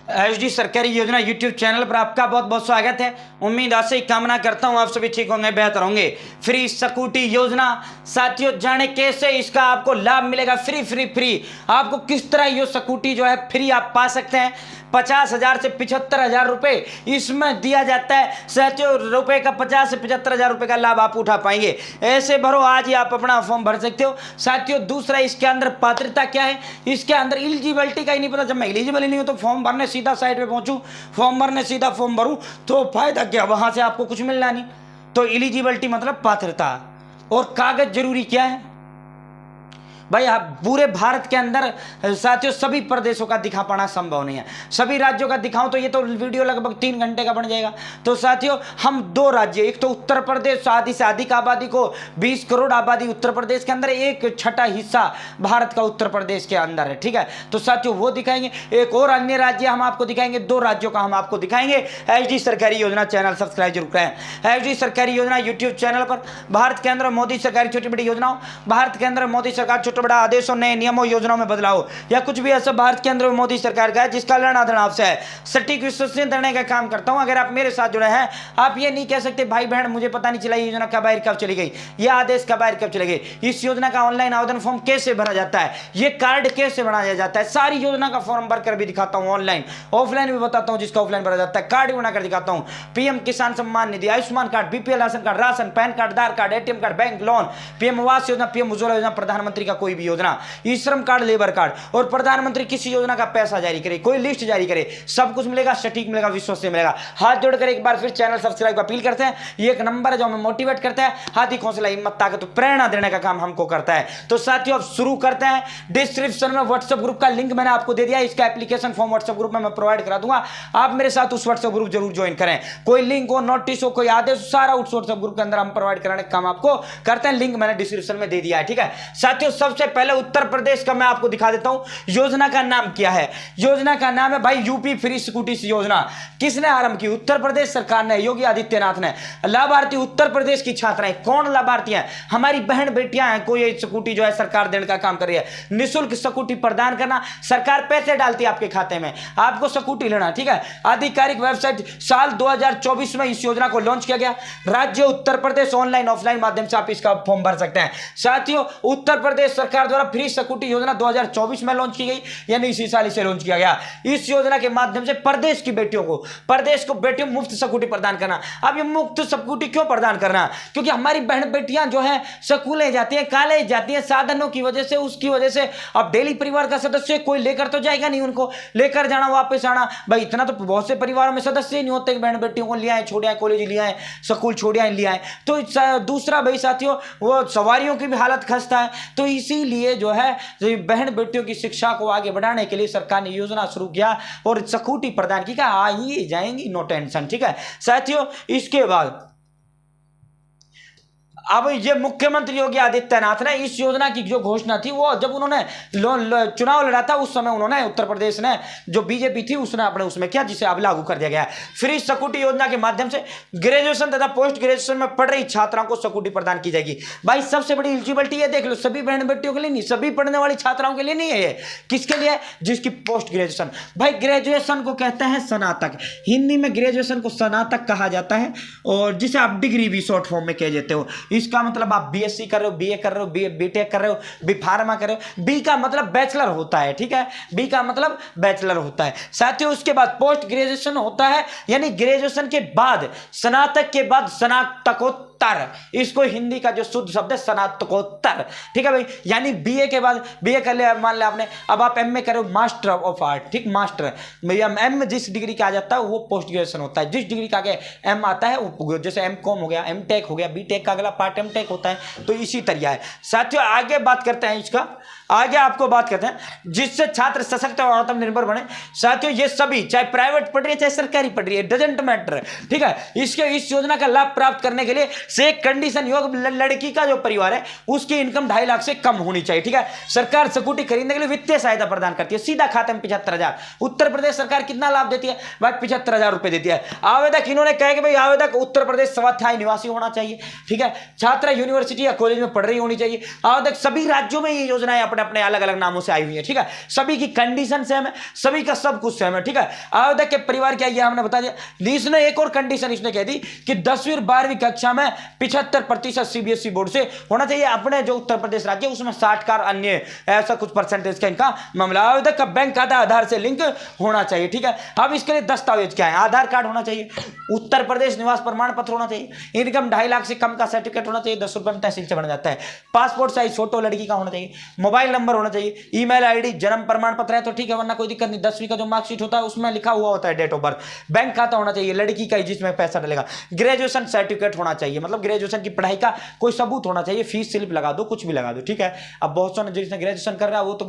HD सरकारी योजना YouTube channel पर आपका बहुत बहुत स्वागत है। उम्मीद आशा ही कामना करता हूं आप सभी ठीक होंगे, बेहतर होंगे। फ्री स्कूटी योजना साथियों, जाने कैसे इसका आपको लाभ मिलेगा। फ्री आपको किस तरह ये स्कूटी जो है फ्री आप पा सकते हैं। 50,000 से 75,000 रुपए इसमें दिया जाता है साथियों। रुपए का 50 से 75,000 रुपए का लाभ आप उठा पाएंगे। ऐसे भरो, आज ही आप अपना फॉर्म भर सकते हो साथियों। दूसरा, इसके अंदर पात्रता क्या है, इसके अंदर एलिजिबिलिटी का ही नहीं पता। जब मैं एलिजिबल ही नहीं हूं तो फॉर्म भरने सीधा साइट पे पहुंचूं, फॉर्म भरने सीधा फॉर्म भरूं तो फायदा क्या, वहां से आपको कुछ मिलना नहीं। तो एलिजिबिलिटी मतलब पात्रता। और कागज जरूरी क्या है भाई, आप पूरे भारत के अंदर साथियों सभी प्रदेशों का दिखा पाना संभव नहीं है। सभी राज्यों का दिखाऊं तो ये तो वीडियो लगभग 3 घंटे का बन जाएगा। तो साथियों हम 2 राज्य, एक तो उत्तर प्रदेश, आधी से अधिक आबादी को 20 करोड़ आबादी उत्तर प्रदेश के अंदर, 1/6 हिस्सा भारत का उत्तर प्रदेश के अंदर है, ठीक है। तो साथियों वो दिखाएंगे। एक और अन्य राज्य हम आपको दिखाएंगे, 2 राज्यों का हम आपको दिखाएंगे। एचडी सरकारी योजना चैनल सब्सक्राइब जरूर करें। एचडी सरकारी योजना यूट्यूब चैनल पर भारत के अंदर मोदी सरकार छोटी बड़ी योजनाओं, भारत के अंदर मोदी सरकार बड़ा आदेशों, नए नियमों, योजनाओं में बदलाव या कुछ भी ऐसा भारत के अंदर मोदी सरकार का है जिसका लेना देना आपसे है, सटीक विश्वसनीय देने का काम करता हूं। अगर आप मेरे साथ जुड़े हैं, आप ये नहीं कह सकते भाई बहन मुझे पता नहीं चला ये योजना कब आई, कब चली गई, ये आदेश कब आई, कब चले गए। इस योजना का ऑनलाइन आवेदन फॉर्म कैसे भरा जाता है, ये कार्ड कैसे बनाया जाता है, सारी योजना का फॉर्म भरकर भी दिखाता हूं। ऑनलाइन ऑफलाइन भी बताता हूं, जिसका ऑफलाइन भरा जाता है कार्ड बनाकर दिखाता हूं। PM Kisan Samman Nidhi, Ayushman card, BPL ration card, ration, PAN card, Aadhaar card, ATM card, bank loan, PM Awas Yojana, PM Ujjwala योजना, प्रधानमंत्री का कोई भी योजना, श्रम कार्ड, लेबर कार्ड, और प्रधानमंत्री किसी योजना का पैसा जारी करे, कोई लिस्ट जारी करे, सब कुछ मिलेगा, सटीक मिलेगा, विश्वसनीय मिलेगा। हाथ जोड़कर एक बार फिर चैनल सब्सक्राइब का अपील करते हैं। ये एक नंबर है जो हमें मोटिवेट करता है, हाथी हौसला, हिम्मत, ताकत, प्रेरणा देने का काम हमको करता है। तो साथियों अब शुरू करते हैं। डिस्क्रिप्शन में व्हाट्सएप ग्रुप का लिंक मैंने आपको दे दिया, इसका एप्लीकेशन फॉर्म व्हाट्सएप ग्रुप में मैं प्रोवाइड करा दूंगा। आप मेरे साथ उस व्हाट्सएप ग्रुप जरूर ज्वाइन करें। कोई लिंक हो, नोटिस हो, कोई आदेश, सारा उस व्हाट्सएप ग्रुप के अंदर हम प्रोवाइड कराने का काम आपको करते हैं। लिंक मैंने डिस्क्रिप्शन में दे दिया है, ठीक है। साथियों सबसे पहले उत्तर प्रदेश का मैं आपको दिखा देता हूं। योजना का नाम क्या है? योजना का नाम है भाई यूपी फ्री स्कूटी योजना। किसने आरंभ की? उत्तर प्रदेश सरकार ने, योगी आदित्यनाथ ने। लाभार्थी उत्तर प्रदेश की छात्राएं। कौन लाभार्थी हैं? हमारी बहन बेटियां हैं। कोई स्कूटी जो है सरकार देने का काम कर रही है, निःशुल्क स्कूटी प्रदान करना। सरकार पैसे डालती है आपके खाते में, आपको स्कूटी लेना, ठीक है। आधिकारिक वेबसाइट, साल 2024 में इस योजना को लॉन्च किया गया। राज्य उत्तर प्रदेश, ऑनलाइन ऑफलाइन माध्यम से आप इसका फॉर्म भर सकते हैं। साथियों उत्तर प्रदेश सरकार द्वारा फ्री स्कूटी योजना 2024 में लॉन्च की गई, यानी इसी साल इसे लॉन्च किया गया। इस योजना के माध्यम से प्रदेश की बेटियों को, प्रदेश को बेटियों मुफ्त स्कूटी प्रदान करना। अब ये मुफ्त स्कूटी क्यों प्रदान करना? क्योंकि हमारी बहन बेटियां जो है स्कूलें जाती हैं, कॉलेज जाती हैं, साधनों की वजह से, उसकी वजह से। अब डेली परिवार का सदस्य कोई लेकर तो जाएगा नहीं, उनको लेकर जाना, वापस आना, भाई इतना तो बहुत से परिवारों में सदस्य ही नहीं होते कि बहन बेटियों को ले आए, छोड़ आए, कॉलेज ले आए, स्कूल छोड़ आए, ले आए। तो दूसरा भाई साथियों वो सवारियों की भी हालत खस्ता है। तो इसीलिए जो है बहन बेटियों की शिक्षा को आगे बढ़ाने के लिए सरकार ने योजना शुरू किया और स्कूटी प्रदान की। आइए जाएंगी, नो टेंशन, ठीक है। साथियों इसके बाद अब ये मुख्यमंत्री योगी आदित्यनाथ ने इस योजना की जो घोषणा थी, वो जब उन्होंने चुनाव लड़ा था उस समय उन्होंने, उत्तर प्रदेश ने जो बीजेपी थी उसने अपने उसमें किया, जिसे अब लागू कर दिया गया है। फ्री स्कूटी योजना के माध्यम से ग्रेजुएशन तथा पोस्ट ग्रेजुएशन में पढ़ रही छात्राओं को स्कूटी प्रदान की जाएगी। भाई सबसे बड़ी एलिजिबिलिटी ये देख लो, सभी बहन बेटियों के लिए नहीं, सभी पढ़ने वाली छात्राओं के लिए नहीं है ये। किसके लिए? जिसकी पोस्ट ग्रेजुएशन। भाई ग्रेजुएशन को कहते हैं स्नातक, हिंदी में ग्रेजुएशन को स्नातक कहा जाता है, और जिसे आप डिग्री भी शॉर्ट फॉर्म में कह देते हो। इसका मतलब आप बीएससी कर रहे हो, बीए कर रहे हो, बीटेक कर रहे हो, बी फार्मा कर रहे हो। बी का मतलब बैचलर होता है, ठीक है, बी का मतलब बैचलर होता है। साथियों उसके बाद पोस्ट ग्रेजुएशन होता है, यानी ग्रेजुएशन के बाद, स्नातक के बाद स्नातकोत्तर, इसको हिंदी का जो शुद्ध शब्द है स्नातकोत्तर, ठीक है भाई। यानी बीए के बाद, बीए कर लिया मान लिया आपने, अब आप एमए करो, मास्टर ऑफ आर्ट, ठीक, मास्टर एम जिस डिग्री का आ जाता है वो पोस्ट ग्रेजुएशन होता है। जिस डिग्री का आगे एम आता है वो, जैसे एम कॉम हो गया, एम टेक हो गया, बी टेक का अगला पार्ट एम टेक होता है। तो इसी तरह है। साथियों आगे बात करते हैं इसका, आगे आपको बात करते हैं जिससे छात्र सशक्त और आत्मनिर्भर बने। साथियों ये सभी, चाहे प्राइवेट पढ़ रही है चाहे सरकारी पढ़ रही है, डजंट मैटर, ठीक है। इस योजना का लाभ प्राप्त करने के लिए से एक कंडीशन, योग लड़की का जो परिवार है उसकी इनकम 2.5 लाख से कम होनी चाहिए, ठीक है। सरकार स्कूटी खरीदने के लिए वित्तीय सहायता प्रदान करती है, सीधा खाते में 75,000। उत्तर प्रदेश सरकार कितना लाभ देती है भाई? 75,000 रुपए देती है। आवेदक, इन्होंने कहा कि भाई आवेदक उत्तर प्रदेश स्वाध्याय निवासी होना चाहिए, ठीक है। छात्रा यूनिवर्सिटी या कॉलेज में पढ़ रही होनी चाहिए। आवेदक सभी राज्यों में ये योजनाएं अपने अपने अलग अलग नामों से आई हुई है, ठीक है। सभी की कंडीशन सेम है, सभी का सब कुछ सेम है, ठीक है। आवेदक के परिवार क्या, ये हमने बता दिया। इसने एक और कंडीशन इसने कह दी कि 10वीं और 12वीं कक्षा में 75% सीबीएसई बोर्ड से होना चाहिए। अपने जो उत्तर प्रदेश राज्य उसमें 60 का अन्य ऐसा कुछ परसेंटेज का इनका मामला। आवेदक का बैंक खाता आधार से लिंक होना चाहिए, ठीक है। अब इसके लिए दस्तावेज क्या है, आधार कार्ड होना चाहिए, उत्तर प्रदेश निवास प्रमाण पत्र होना चाहिए, इनकम 2.5 लाख से कम का सर्टिफिकेट होना चाहिए, 10 रुपए में तहसील से बन जाता है, पासपोर्ट साइज फोटो लड़की का होना चाहिए, मोबाइल नंबर होना चाहिए, ईमेल आईडी, जन्म प्रमाण पत्र है तो ठीक है, वरना कोई दिक्कत नहीं। 10वीं का जो मार्कशीट होता है उसमें लिखा हुआ होता है डेट ऑफ बर्थ, बैंक खाता होना चाहिए लड़की का जिसमें पैसा डलेगा, ग्रेजुएशन सर्टिफिकेट होना चाहिए, मतलब ग्रेजुएशन की पढ़ाई का कोई सबूत होना चाहिए, फीस स्लिप लगा दो, कुछ भी लगा दो, ठीक है। अब बहुत सारे जिसने ग्रेजुएशन कर रहा है वो तो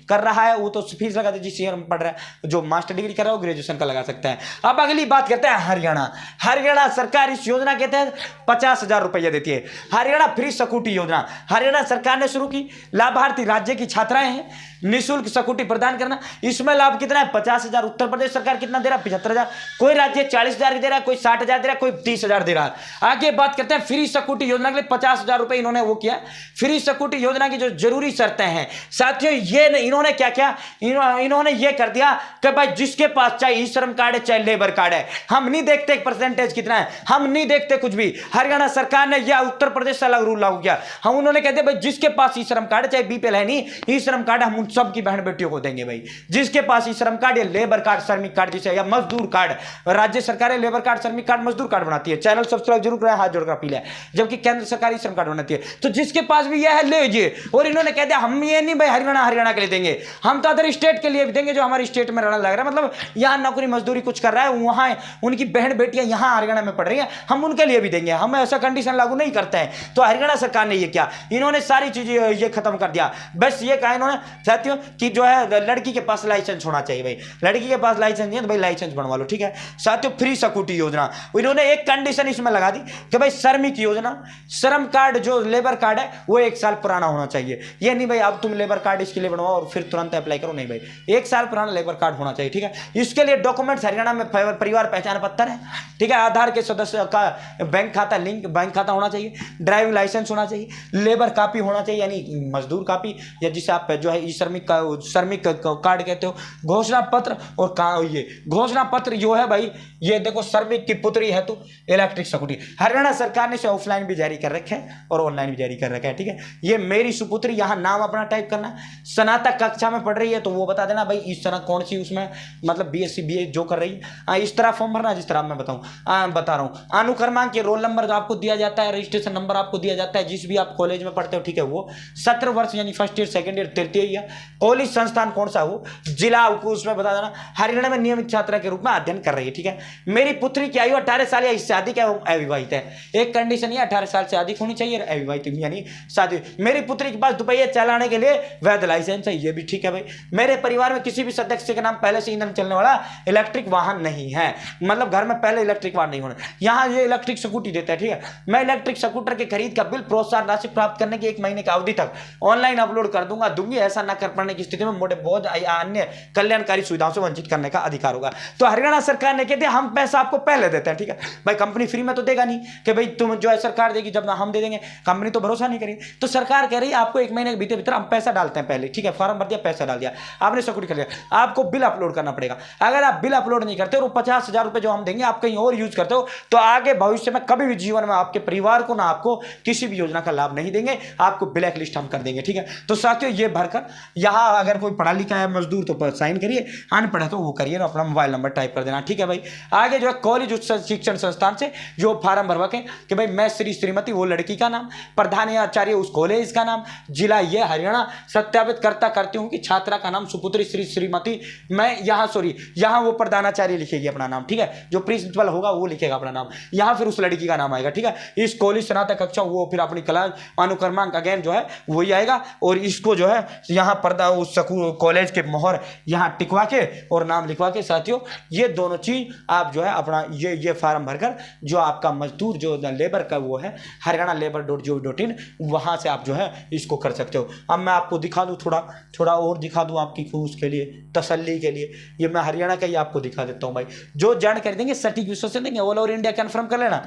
कर रहा है, वो तो फीस लगा दे, जिस ईयर में पढ़ रहा है, जो मास्टर डिग्री कर रहा है वो ग्रेजुएशन का लगा सकता है। अब अगली बात करते हैं हरियाणा। हरियाणा सरकार इस योजना के तहत 50,000 रुपया देती है। हरियाणा फ्री स्कूटी योजना हरियाणा सरकार ने शुरू की। लाभार्थी राज्य की छात्राएं हैं, निःशुल्क स्कूटी प्रदान करना। इसमें लाभ कितना है, 50,000। उत्तर प्रदेश सरकार कितना दे रहा है, 75,000। कोई राज्य 40,000 दे रहा है, कोई 60,000 दे रहा है, कोई 30,000 दे रहा है। आगे बात करते हैं फ्री स्कूटी योजना के लिए 50,000 रुपए इन्होंने वो किया। फ्री स्कूटी योजना की जो जरूरी शर्तें हैं साथियों, ये इन्होंने क्या किया, इन्होंने ये कर दिया कि भाई जिसके पास चाहे ई श्रम कार्ड है चाहे लेबर कार्ड है, हम नहीं देखते परसेंटेज कितना है, हम नहीं देखते कुछ भी। हरियाणा सरकार ने यह उत्तर प्रदेश से अलग रूल लागू किया। हम उन्होंने कहते भाई जिसके पास ई श्रम कार्ड है, चाहे बीपीएल है नहीं, ई श्रम कार्ड हम उन सब की बहन बेटियों को देंगे भाई। जिसके पास ई श्रम कार्ड या लेबर कार्ड, श्रमिक कार्ड जिसे, या मजदूर कार्ड, राज्य सरकार लेबर कार्ड, श्रमिक कार्ड, मजदूर कार्ड बनाती है। चैनल सब्सक्राइब जरूर करें, हाथ जोड़कर अपील है। जबकि केंद्र सरकार ई श्रम कार्ड बनाती है, तो जिसके पास भी यह है ले लीजिए। और इन्होंने कह दिया हम ये नहीं भाई हरियाणा के लिए देंगे, हम तो अदर स्टेट के लिए भी देंगे जो हमारी स्टेट में रहने लग रहा है, मतलब यहाँ नौकरी मजदूरी कुछ कर रहा है, वहां उनकी बहन बेटियां यहाँ हरियाणा में पढ़ रही हैं, हम उनके लिए भी देंगे। हम ऐसा कंडीशन लागू नहीं करते हैं। तो हरियाणा सरकार ने ये किया, इन्होंने सारी चीजें ये खत्म कर दिया। बस ये कहा इन्होंने साथियों कि जो है लड़की के पास लाइसेंस होना चाहिए भाई। लड़की के पास लाइसेंस नहीं है तो भाई लाइसेंस बनवा लो, ठीक है। साथियों फ्री स्कूटी योजना, इन्होंने एक कंडीशन इसमें लगा दी कि भाई श्रमिक योजना, श्रम कार्ड जो लेबर कार्ड है वो 1 साल पुराना होना चाहिए। ये नहीं भाई अब तुम लेबर कार्ड इसके लिए बनवाओ और फिर तुरंत अप्लाई करो, नहीं भाई, 1 साल पुराना लेबर कार्ड होना चाहिए, ठीक है। इसके लिए डॉक्यूमेंट्स हरियाणा में परिवार पहचान पत्र है, ठीक है, आधार के सदस्य का बैंक खाता लिंक, बैंक खाता होना चाहिए, ड्राइविंग लाइसेंस होना चाहिए, लेबर कॉपी होना चाहिए यानी मजदूर कॉपी, या जिसे आप जो है श्रमिक कार्ड कहते हो, घोषणा पत्र। और ये घोषणा पत्र जो है भाई, ये देखो श्रमिक की पुत्री है तो इलेक्ट्रिक स्कूटी। हरियाणा सरकार ने इसे ऑफलाइन भी जारी कर रखे है और ऑनलाइन भी जारी कर रखा है, ठीक है। ये मेरी सुपुत्री, यहाँ नाम अपना टाइप करना। स्नातक कक्षा में पढ़ रही है तो वो बता देना भाई इस तरह कौन सी उसमें मतलब बीएससी बीए जो कर रही है, इस तरह फॉर्म भरना जिस तरह मैं बता रहा हूँ। अनुक्रमांक के रोल नंबर जो आपको दिया जाता है, रजिस्ट्रेशन नंबर आपको दिया जाता है, जिस भी आप कॉलेज में पढ़ते हो, ठीक है, वो 17 वर्ष यानी फर्स्ट ईयर, सेकंड ईयर, तृतीय ईयर, कॉलेज संस्थान कौन सा हो, जिला आपको उसमें बता देना। हरियाणा में नियमित छात्रा के रूप में अध्ययन कर रही है, ठीक है। मेरी पुत्री की आयु 18 साल या इससे अधिक है, अविवाहित है। एक कंडीशन ये 18 साल से अधिक होनी चाहिए, अविवाहित यानी शादी। मेरी पुत्री के पास दुपहिया चलाने के लिए वैध लाइसेंस है, ये भी ठीक है भाई। मेरे परिवार में किसी भी सदस्य के नाम पहले से ईंधन चलने वाला इलेक्ट्रिक वाहन नहीं है, मतलब घर में पहले इलेक्ट्रिक वाहन नहीं होना। यहाँ ये इलेक्ट्रिक स्कूटी देता है, ठीक है। मैं इलेक्ट्रिक स्कूटर के खरीद का बिल प्रोत्साहन राशि प्राप्त करने की 1 महीने की अवधि तक ऑनलाइन अपलोड कर दूंगी। ऐसा न कर पाने की स्थिति में मोटे बहुत अन्य कल्याणकारी सुविधाओं से वंचित करने का अधिकार होगा। तो हरियाणा सरकार ने कहते हैं हम पैसा आपको पहले देते हैं, ठीक है भाई। कंपनी फ्री में तो देगा नहीं कि भाई तुम जो है सरकार देगी जब ना हम दे देंगे, कंपनी तो भरोसा नहीं करेगी। तो सरकार कह रही है आपको 1 महीने के भीतर हम पैसा डालते हैं पहले, ठीक है। फॉर्म भर दिया, पैसा डाल दिया, आपने स्कूटी कर लिया, आपको बिल अपलोड करना पड़ेगा। अगर आप बिल अपलोड नहीं करते और 50,000 रुपए जो हम देंगे आप कहीं और यूज करते हो तो आगे भविष्य में कभी भी जीवन में आपके परिवार को ना आपको किसी भी योजना का लाभ नहीं देंगे, आपको ब्लैक लिस्ट हम कर देंगे, ठीक है। तो साथियों ये भरकर यहाँ अगर कोई पढ़ा लिखा है मजदूर तो साइन करिए, अनपढ़ है तो वो करिए, अपना मोबाइल नंबर टाइप कर देना, ठीक है भाई। आगे जो है कॉलेज उच्च शिक्षण संस्थान से जो फार्म भरवा के कि भाई मैं श्रीमती वो लड़की का नाम, प्रधान आचार्य उस कॉलेज का नाम, जिला ये हरियाणा, सत्यापित करती हूँ कि छात्रा का नाम सुपुत्री श्रीमती, मैं यहाँ वो प्रधानाचार्य लिखेगी अपना नाम, ठीक है। जो प्रिंसिपल होगा वो लिखेगा अपना नाम, यहाँ फिर उस लड़की का नाम आएगा, ठीक है। इस कॉलेज स्नातक कक्षा वो फिर अपनी क्लास अनुक्रमांक अगेन जो है वही आएगा और इसको जो है यहाँ पर्दा उस कॉलेज के मोहर यहाँ टिकवा के और नाम लिखवा के साथियों ये दोनों चीज आप जो है अपना ये फार्म भरकर जो आपका मजदूर जो लेबर का वो है हरियाणा-labor.gov.in वहाँ से आप जो है इसको कर सकते हो। अब मैं आपको दिखा दूँ थोड़ा और दिखा दूँ आपकी खुश के लिए, तसल्ली के लिए, ये मैं हरियाणा का ही आपको दिखा देता हूँ भाई। जो जानकारी देंगे सटीक विश्वास से देंगे, ऑल ओवर इंडिया कन्फर्म कर लेना,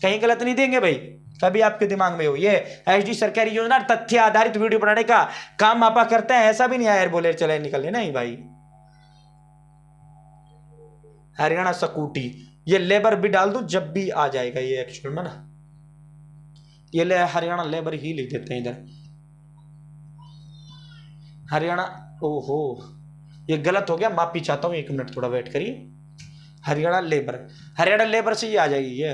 कहीं गलत नहीं देंगे भाई। कभी आपके दिमाग में हो। ये एचडी सरकारी योजना तथ्य आधारित वीडियो बनाने का काम आपा करते हैं, ऐसा भी नहीं आया बोले चले निकले, नहीं भाई। हरियाणा स्कूटी, ये लेबर भी डाल दूं जब भी आ जाएगा ये एक्चुअल में ना, ये ले हरियाणा लेबर ही लिख देते हैं इधर, हरियाणा। ओहो ये गलत हो गया, माफी चाहता हूं, 1 मिनट थोड़ा वेट करिए। हरियाणा लेबर से ये आ जाएगी। ये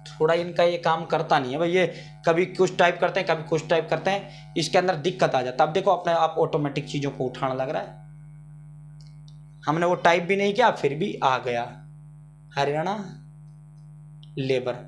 थोड़ा इनका ये काम करता नहीं है भाई, ये कभी कुछ टाइप करते हैं कभी कुछ टाइप करते हैं, इसके अंदर दिक्कत आ जाता है। अब देखो अपने आप ऑटोमेटिक चीजों को उठाने लग रहा है, हमने वो टाइप भी नहीं किया फिर भी आ गया हरियाणा लेबर।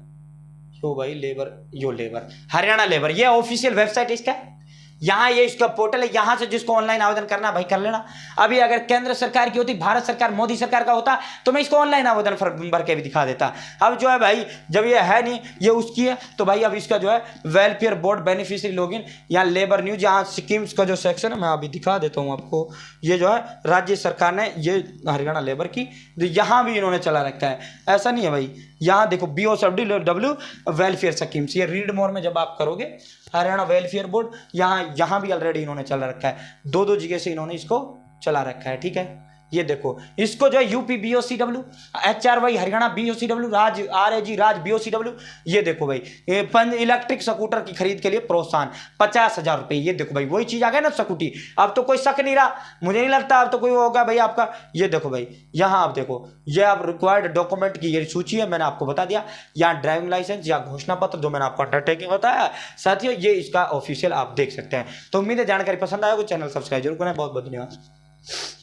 यो भाई लेबर, यो लेबर, हरियाणा लेबर, ये ऑफिशियल वेबसाइट इसका है। यहाँ ये इसका पोर्टल है, यहाँ से जिसको ऑनलाइन आवेदन करना है भाई कर लेना। अभी अगर केंद्र सरकार की होती, भारत सरकार मोदी सरकार का होता तो मैं इसको ऑनलाइन आवेदन भर के भी दिखा देता। अब जो है भाई जब ये है नहीं, ये उसकी है, तो भाई अब इसका जो है वेलफेयर बोर्ड बेनिफिशियरी लॉगिन, यहाँ लेबर न्यूज, यहाँ स्कीम्स का जो सेक्शन है मैं अभी दिखा देता हूँ आपको। ये जो है राज्य सरकार ने ये हरियाणा लेबर की, यहाँ भी इन्होंने चला रखा है, ऐसा नहीं है भाई। यहाँ देखो BOSW वेलफेयर स्कीम्स, ये रीड मोर में जब आप करोगे हरियाणा वेलफेयर बोर्ड, यहाँ भी ऑलरेडी इन्होंने चला रखा है, 2 जगह से इन्होंने इसको चला रखा है, ठीक है। ये देखो इसको जो है UP BOCW, HRY Haryana BOCW, राज RAG राज BOCW। ये देखो भाई ये इलेक्ट्रिक स्कूटर की खरीद के लिए प्रोत्साहन 50,000 रुपये। ये देखो भाई वही चीज आ गया ना स्कूटी, अब तो कोई शक नहीं रहा, मुझे नहीं लगता अब तो कोई होगा भाई आपका। ये देखो भाई यहाँ आप देखो, ये आप रिक्वायर्ड डॉक्यूमेंट की ये सूची है, मैंने आपको बता दिया। यहाँ ड्राइविंग लाइसेंस या घोषणा पत्र जो मैंने आपको अंडरटेकिंग बताया, साथियों ये इसका ऑफिशियल आप देख सकते हैं। तो उम्मीद है जानकारी पसंद आएगा, चैनल सब्सक्राइब जरूर करें। बहुत बहुत धन्यवाद।